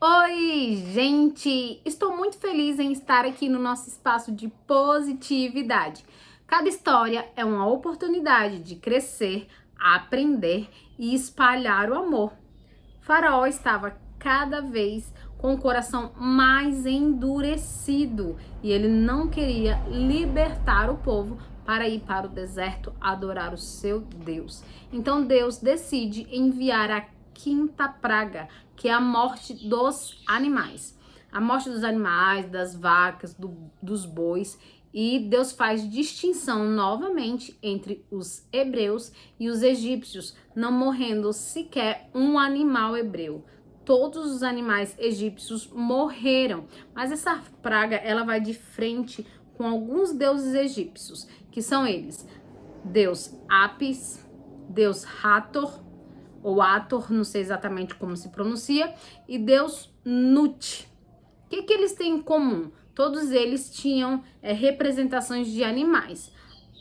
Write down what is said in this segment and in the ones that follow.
Oi, gente! Estou muito feliz em estar aqui no nosso espaço de positividade. Cada história é uma oportunidade de crescer, aprender e espalhar o amor. Faraó estava cada vez com o coração mais endurecido e ele não queria libertar o povo para ir para o deserto adorar o seu Deus. Então Deus decide enviar a quinta praga, que é a morte dos animais. A morte dos animais, das vacas, dos bois. E Deus faz distinção novamente entre os hebreus e os egípcios, não morrendo sequer um animal hebreu. Todos os animais egípcios morreram, mas essa praga ela vai de frente com alguns deuses egípcios, que são eles: Deus Apis, Deus Hathor, ou Ator, não sei exatamente como se pronuncia, e Deus Nut. O que eles têm em comum? Todos eles tinham representações de animais.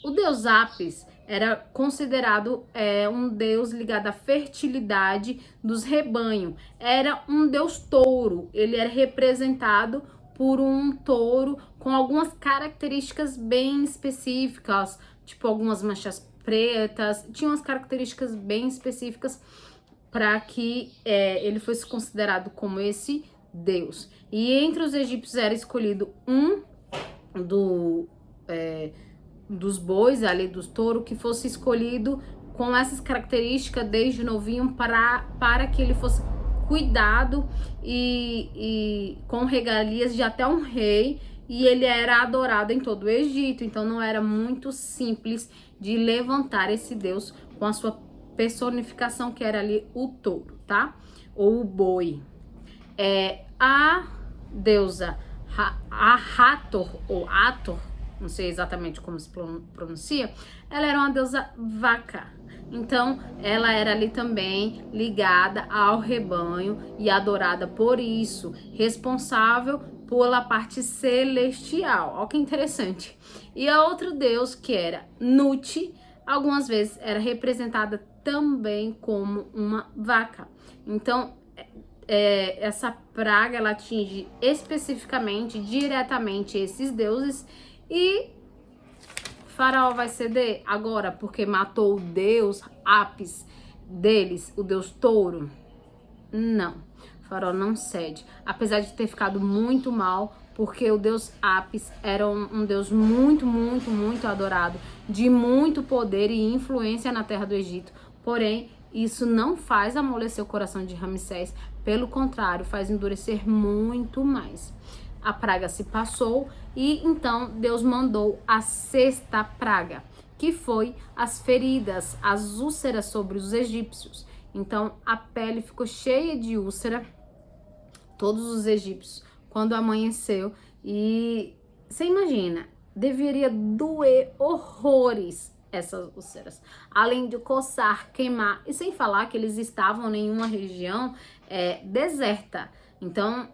O deus Apis era considerado um deus ligado à fertilidade dos rebanhos. Era um deus touro. Ele era representado por um touro com algumas características bem específicas, tipo algumas manchas pretas. Tinha umas características bem específicas para que ele fosse considerado como esse Deus. E entre os egípcios era escolhido um dos bois, ali dos touros, que fosse escolhido com essas características desde novinho para que ele fosse cuidado e com regalias de até um rei, e ele era adorado em todo o Egito. Então não era muito simples de levantar esse Deus com a sua personificação, que era ali o touro, tá? Ou o boi. A deusa Hathor ou Ator, não sei exatamente como se pronuncia, ela era uma deusa vaca. Então, ela era ali também ligada ao rebanho e adorada por isso, responsável pela parte celestial. Olha que interessante. E a outra deus, que era Nut, algumas vezes era representada também como uma vaca. Então, essa praga ela atinge especificamente, diretamente esses deuses, e Faraó vai ceder agora porque matou o deus Apis deles, o deus touro? Não, Faraó não cede, apesar de ter ficado muito mal, porque o deus Apis era um deus muito, muito, muito adorado, de muito poder e influência na terra do Egito. Porém, isso não faz amolecer o coração de Ramsés, pelo contrário, faz endurecer muito mais. A praga se passou e então Deus mandou a sexta praga, que foi as feridas, as úlceras sobre os egípcios. Então a pele ficou cheia de úlcera, todos os egípcios, quando amanheceu. E você imagina, deveria doer horrores essas úlceras, além de coçar, queimar, e sem falar que eles estavam em uma região deserta. Então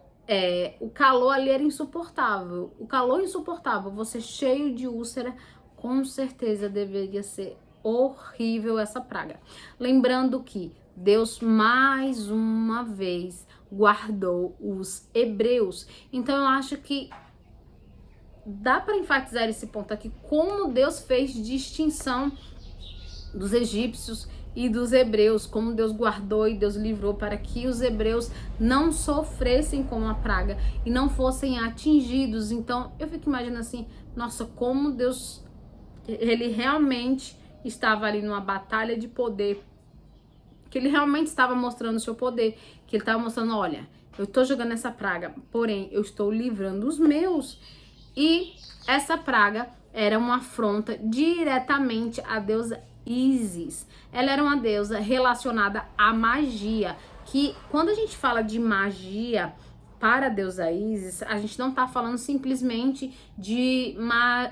o calor ali era insuportável. O calor insuportável, você cheio de úlcera, com certeza deveria ser horrível essa praga. Lembrando que Deus mais uma vez guardou os hebreus. Então eu acho que dá para enfatizar esse ponto aqui, como Deus fez distinção dos egípcios e dos hebreus, como Deus guardou e Deus livrou para que os hebreus não sofressem com a praga e não fossem atingidos. Então eu fico imaginando assim, nossa, como Deus, ele realmente estava ali numa batalha de poder, que ele realmente estava mostrando o seu poder, que ele estava mostrando, olha, eu estou jogando essa praga, porém eu estou livrando os meus. E essa praga era uma afronta diretamente à deusa Ísis. Ela era uma deusa relacionada à magia, que quando a gente fala de magia para a deusa Ísis, a gente não está falando simplesmente de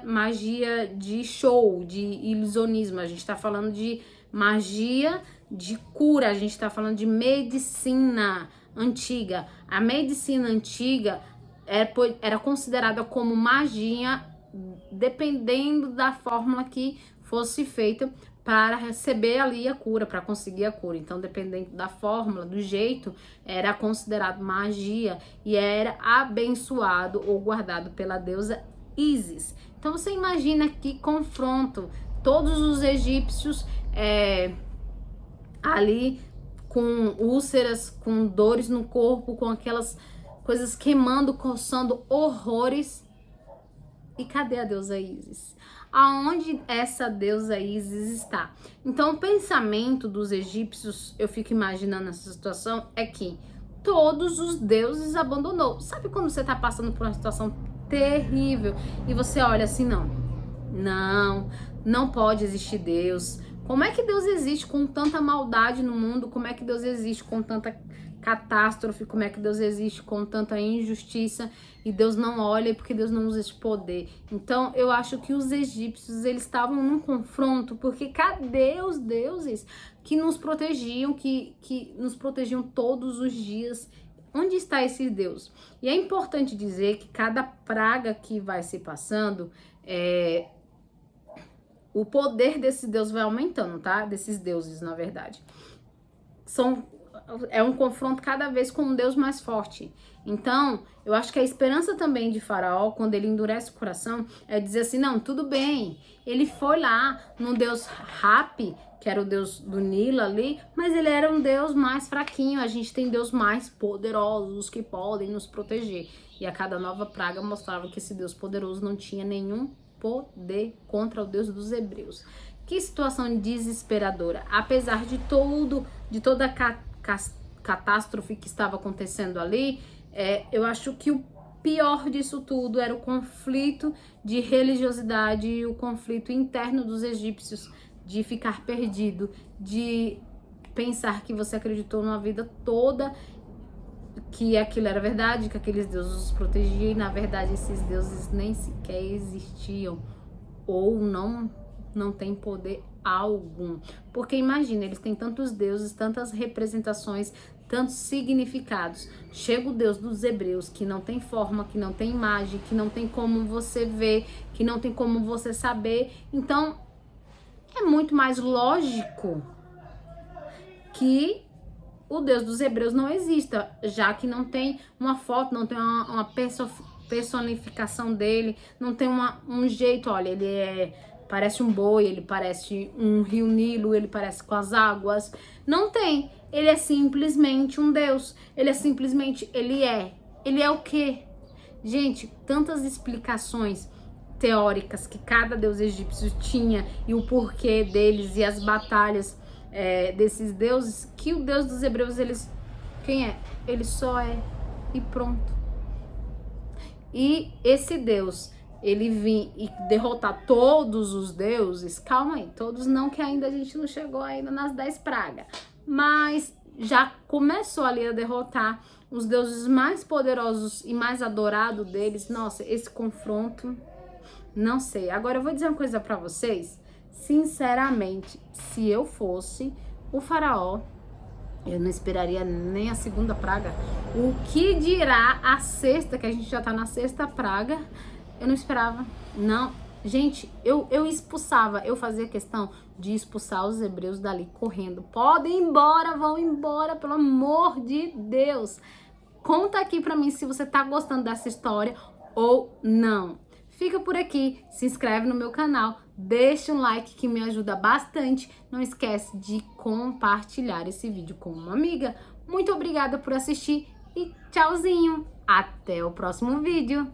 magia de show, de ilusionismo. A gente está falando de magia de cura, a gente está falando de medicina antiga. A medicina antiga era considerada como magia, dependendo da fórmula que fosse feita, para receber ali a cura, para conseguir a cura. Então, dependendo da fórmula, do jeito, era considerado magia e era abençoado ou guardado pela deusa Ísis. Então, você imagina que confronto, todos os egípcios ali com úlceras, com dores no corpo, com aquelas coisas queimando, coçando, horrores. E cadê a deusa Ísis? Aonde essa deusa Ísis está? Então, o pensamento dos egípcios, eu fico imaginando essa situação, é que todos os deuses abandonou. Sabe quando você tá passando por uma situação terrível e você olha assim, não pode existir Deus. Como é que Deus existe com tanta maldade no mundo? Como é que Deus existe com tanta catástrofe? Como é que Deus existe com tanta injustiça? E Deus não olha porque Deus não usa esse poder. Então, eu acho que os egípcios, eles estavam num confronto, porque cadê os deuses que nos protegiam, que nos protegiam todos os dias? Onde está esse Deus? E é importante dizer que cada praga que vai se passando, o poder desse Deus vai aumentando, tá? Desses deuses, na verdade. É um confronto cada vez com um Deus mais forte. Então, eu acho que a esperança também de Faraó, quando ele endurece o coração, é dizer assim, não, tudo bem. Ele foi lá no Deus Hapi, que era o Deus do Nilo ali, mas ele era um Deus mais fraquinho. A gente tem Deus mais poderosos que podem nos proteger. E a cada nova praga mostrava que esse Deus poderoso não tinha nenhum poder contra o Deus dos hebreus. Que situação desesperadora. Apesar de toda a catástrofe que estava acontecendo ali, eu acho que o pior disso tudo era o conflito de religiosidade e o conflito interno dos egípcios, de ficar perdido, de pensar que você acreditou numa vida toda que aquilo era verdade, que aqueles deuses os protegiam, e na verdade esses deuses nem sequer existiam ou não têm poder algum. Porque imagina, eles têm tantos deuses, tantas representações, tantos significados. Chega o Deus dos hebreus, que não tem forma, que não tem imagem, que não tem como você ver, que não tem como você saber. Então, é muito mais lógico que o Deus dos hebreus não exista, já que não tem uma foto, não tem uma personificação dele, não tem um jeito, olha, ele parece um boi, ele parece um rio Nilo, ele parece com as águas. Não tem. Ele é simplesmente um Deus. Ele é o quê? Gente, tantas explicações teóricas que cada deus egípcio tinha e o porquê deles e as batalhas desses deuses, que o Deus dos hebreus, quem é? Ele só é e pronto. E esse Deus, ele vir e derrotar todos os deuses, calma aí, todos não, que ainda a gente não chegou ainda nas 10 pragas, mas já começou ali a derrotar os deuses mais poderosos e mais adorados deles. Nossa, esse confronto, não sei. Agora eu vou dizer uma coisa pra vocês, sinceramente, se eu fosse o faraó, eu não esperaria nem a segunda praga. O que dirá a sexta, que a gente já tá na sexta praga, eu não esperava. Não, gente, eu expulsava, eu fazia questão de expulsar os hebreus dali correndo. Podem ir embora, vão embora, pelo amor de Deus. Conta aqui pra mim se você tá gostando dessa história ou não. Fica por aqui, se inscreve no meu canal, deixa um like que me ajuda bastante. Não esquece de compartilhar esse vídeo com uma amiga. Muito obrigada por assistir e tchauzinho. Até o próximo vídeo.